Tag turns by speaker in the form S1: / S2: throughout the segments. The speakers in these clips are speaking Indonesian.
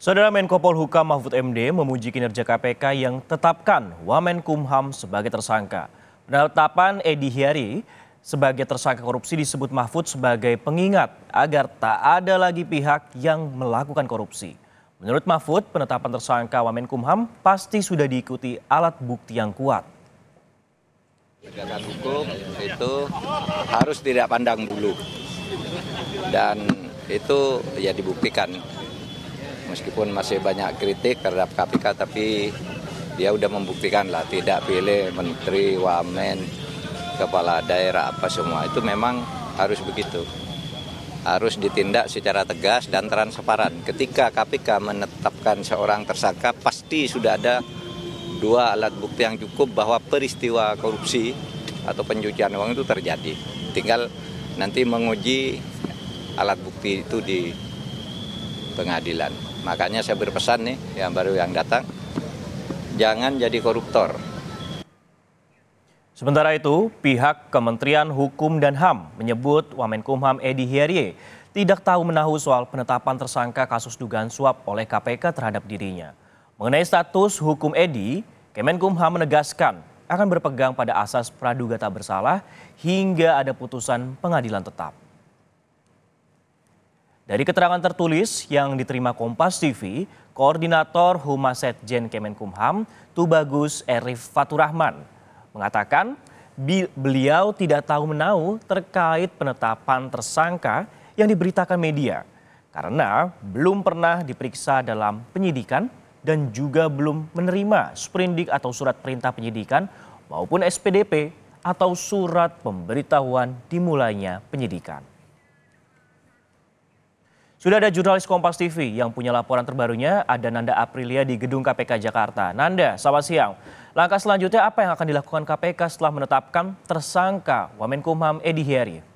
S1: Saudara Menko Polhukam Mahfud MD memuji kinerja KPK yang tetapkan Wamenkumham sebagai tersangka. Penetapan Edi Hiary sebagai tersangka korupsi disebut Mahfud sebagai pengingat agar tak ada lagi pihak yang melakukan korupsi. Menurut Mahfud, penetapan tersangka Wamenkumham pasti sudah diikuti alat bukti yang kuat.
S2: Penegakan hukum itu harus tidak pandang bulu dan itu ya dibuktikan. Meskipun masih banyak kritik terhadap KPK, tapi dia udah membuktikan lah, tidak pilih menteri, wamen, kepala daerah apa semua. Itu memang harus begitu. Harus ditindak secara tegas dan transparan. Ketika KPK menetapkan seorang tersangka, pasti sudah ada dua alat bukti yang cukup bahwa peristiwa korupsi atau pencucian uang itu terjadi. Tinggal nanti menguji alat bukti itu di pengadilan. Makanya saya berpesan nih yang baru yang datang, jangan jadi koruptor.
S1: Sementara itu, pihak Kementerian Hukum dan HAM menyebut Wamenkumham Edi Hiary tidak tahu menahu soal penetapan tersangka kasus dugaan suap oleh KPK terhadap dirinya. Mengenai status hukum Edi, Kemenkumham menegaskan akan berpegang pada asas praduga tak bersalah hingga ada putusan pengadilan tetap. Dari keterangan tertulis yang diterima Kompas TV, Koordinator Humasetjen Kemenkumham, Tubagus Erif Faturrahman, mengatakan beliau tidak tahu menahu terkait penetapan tersangka yang diberitakan media karena belum pernah diperiksa dalam penyidikan dan juga belum menerima sprindik atau surat perintah penyidikan maupun SPDP atau surat pemberitahuan dimulainya penyidikan. Sudah ada jurnalis Kompas TV yang punya laporan terbarunya, ada Nanda Aprilia di Gedung KPK Jakarta. Nanda, selamat siang. Langkah selanjutnya apa yang akan dilakukan KPK setelah menetapkan tersangka Wamenkumham Edi Hiary?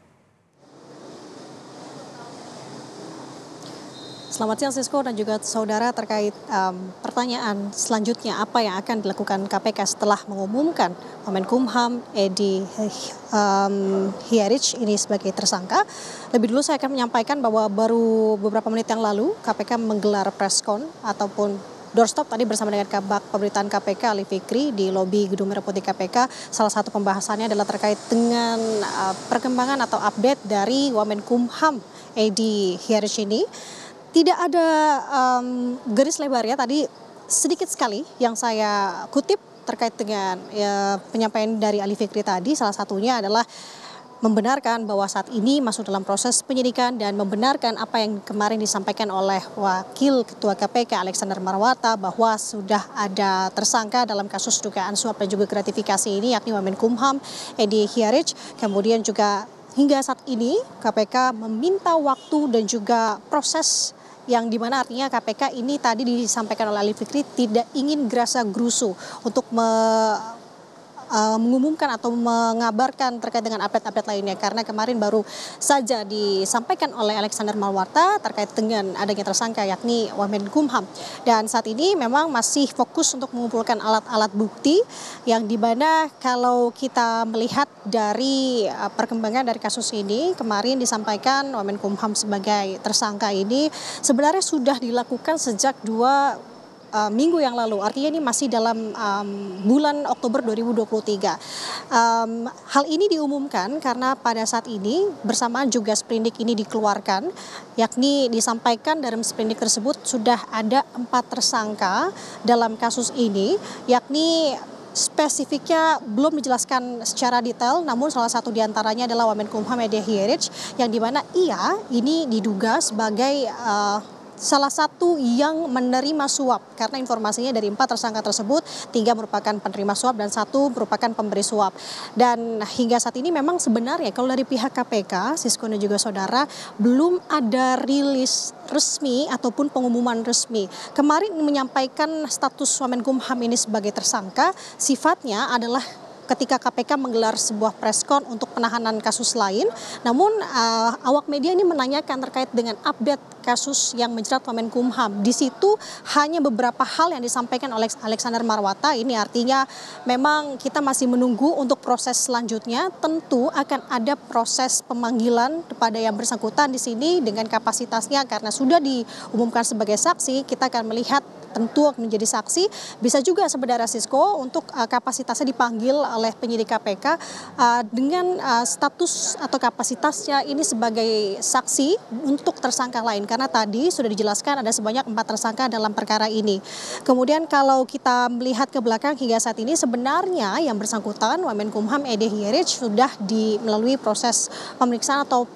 S3: Selamat siang Sisko dan juga saudara, terkait pertanyaan selanjutnya apa yang akan dilakukan KPK setelah mengumumkan Wamenkumham Edi Hiary ini sebagai tersangka. Lebih dulu saya akan menyampaikan bahwa baru beberapa menit yang lalu KPK menggelar preskon ataupun doorstop tadi bersama dengan Kabak Pemberitaan KPK Ali Fikri di lobi Gedung Merah Putih KPK. Salah satu pembahasannya adalah terkait dengan perkembangan atau update dari Wamenkumham Edi Hiary ini. Tidak ada garis lebarnya, tadi sedikit sekali yang saya kutip terkait dengan penyampaian dari Ali Fikri tadi. Salah satunya adalah membenarkan bahwa saat ini masuk dalam proses penyidikan dan membenarkan apa yang kemarin disampaikan oleh Wakil Ketua KPK Alexander Marwata bahwa sudah ada tersangka dalam kasus dugaan suap dan juga gratifikasi ini, yakni Wamenkumham Edi Hiary. Kemudian juga hingga saat ini KPK meminta waktu dan juga proses yang dimana artinya KPK ini tadi disampaikan oleh Ali Fikri tidak ingin gerasa gerusu untuk mengumumkan atau mengabarkan terkait dengan update-update lainnya, karena kemarin baru saja disampaikan oleh Alexander Marwata terkait dengan adanya tersangka yakni Wamenkumham, dan saat ini memang masih fokus untuk mengumpulkan alat-alat bukti yang dimana kalau kita melihat dari perkembangan dari kasus ini, kemarin disampaikan Wamenkumham sebagai tersangka ini sebenarnya sudah dilakukan sejak 2 minggu yang lalu, artinya ini masih dalam bulan Oktober 2023. Hal ini diumumkan karena pada saat ini bersamaan juga sprindik ini dikeluarkan, yakni disampaikan dalam sprindik tersebut sudah ada 4 tersangka dalam kasus ini, yakni spesifiknya belum dijelaskan secara detail, namun salah satu diantaranya adalah Wamenkumham Edi Hiary yang dimana ia ini diduga sebagai salah satu yang menerima suap, karena informasinya dari 4 tersangka tersebut 3 merupakan penerima suap dan 1 merupakan pemberi suap. Dan hingga saat ini memang sebenarnya kalau dari pihak KPK, Sisko dan juga saudara, belum ada rilis resmi ataupun pengumuman resmi. Kemarin menyampaikan status Wamenkumham ini sebagai tersangka sifatnya adalah ketika KPK menggelar sebuah preskon untuk penahanan kasus lain. Namun awak media ini menanyakan terkait dengan update kasus yang menjerat Wamenkumham. Di situ hanya beberapa hal yang disampaikan oleh Alexander Marwata. Ini artinya memang kita masih menunggu untuk proses selanjutnya. Tentu akan ada proses pemanggilan kepada yang bersangkutan di sini dengan kapasitasnya karena sudah diumumkan sebagai saksi. Kita akan melihat tentu menjadi saksi, bisa juga sebenarnya Sisko untuk kapasitasnya dipanggil oleh penyidik KPK dengan status atau kapasitasnya ini sebagai saksi untuk tersangka lain. Karena tadi sudah dijelaskan ada sebanyak 4 tersangka dalam perkara ini. Kemudian kalau kita melihat ke belakang hingga saat ini sebenarnya yang bersangkutan Wamenkumham Ede Hierich sudah melalui proses pemeriksaan atau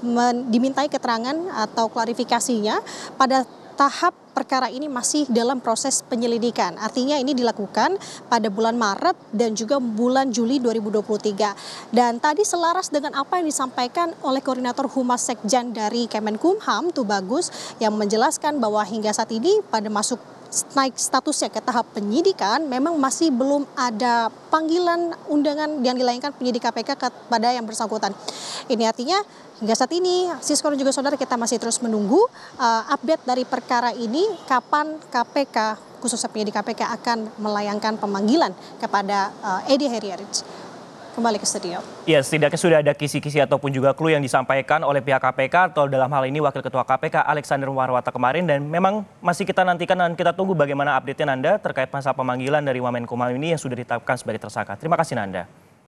S3: dimintai keterangan atau klarifikasinya pada tahap perkara ini masih dalam proses penyelidikan. Artinya ini dilakukan pada bulan Maret dan juga bulan Juli 2023. Dan tadi selaras dengan apa yang disampaikan oleh Koordinator Humas Sekjen dari Kemenkumham, Tubagus, yang menjelaskan bahwa hingga saat ini pada masuk naik statusnya ke tahap penyidikan, memang masih belum ada panggilan undangan yang dilayangkan penyidik KPK kepada yang bersangkutan. Ini artinya hingga saat ini, Sisko dan juga saudara, kita masih terus menunggu update dari perkara ini, kapan KPK, khususnya penyidik KPK akan melayangkan pemanggilan kepada Ede Hierich. Kembali ke studio.
S1: Ya, setidaknya sudah ada kisi-kisi ataupun juga clue yang disampaikan oleh pihak KPK atau dalam hal ini Wakil Ketua KPK Alexander Marwata kemarin, dan memang masih kita nantikan dan kita tunggu bagaimana update-nya Nanda terkait masa pemanggilan dari Wamenkumham ini yang sudah ditetapkan sebagai tersangka. Terima kasih Nanda.